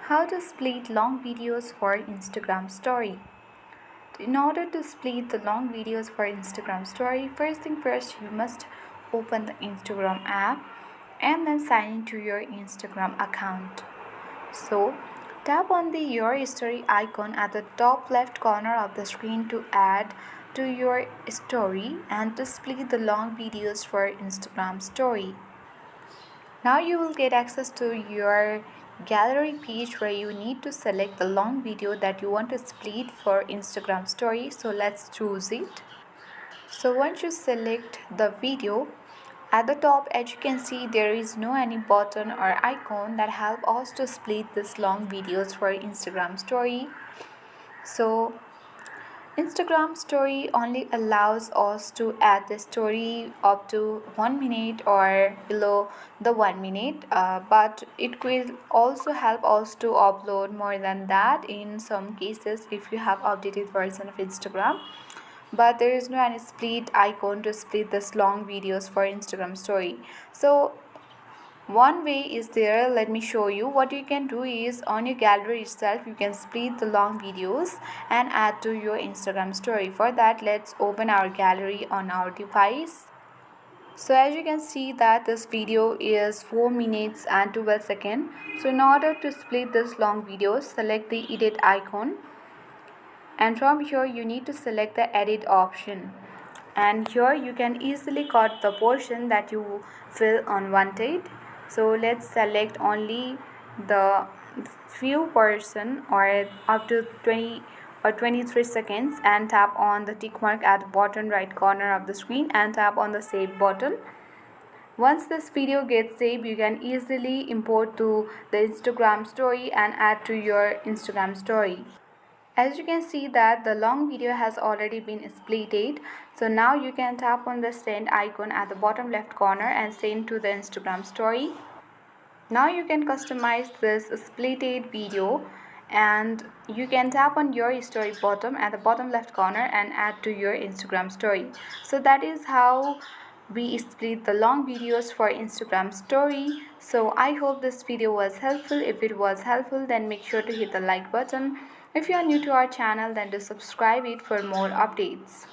How to split long videos for Instagram story. In order to split the long videos for Instagram story, first thing first, you must open the Instagram app and then sign into your Instagram account. So tap on the your story icon at the top left corner of the screen to add to your story and to split the long videos for Instagram story. Now you will get access to your gallery page where you need to select the long video that you want to split for Instagram story. So let's choose it. So once you select the video, at the top as you can see there is no any button or icon that help us to split this long videos for Instagram story. So Instagram story only allows us to add the story up to 1 minute or below the 1 minute, but it will also help us to upload more than that in some cases if you have updated version of Instagram. But there is no any split icon to split this long videos for Instagram story. So one way is there, let me show you. What you can do is on your gallery itself you can split the long videos and add to your Instagram story. For that, let's open our gallery on our device. So as you can see that this video is 4 minutes and 12 seconds. So in order to split this long video, select the edit icon, and from here you need to select the edit option, and here you can easily cut the portion that you feel unwanted. So let's select only the few portion or up to 20 or 23 seconds and tap on the tick mark at the bottom right corner of the screen and tap on the save button. Once this video gets saved, you can easily import to the Instagram story and add to your Instagram story. As you can see that the long video has already been splitted. So now you can tap on the send icon at the bottom left corner and send to the Instagram story. Now you can customize this splitted video, and you can tap on your story bottom at the bottom left corner and add to your Instagram story. So that is how we split the long videos for Instagram story. So I hope this video was helpful. If it was helpful, then make sure to hit the like button. If you are new to our channel, then do subscribe it for more updates.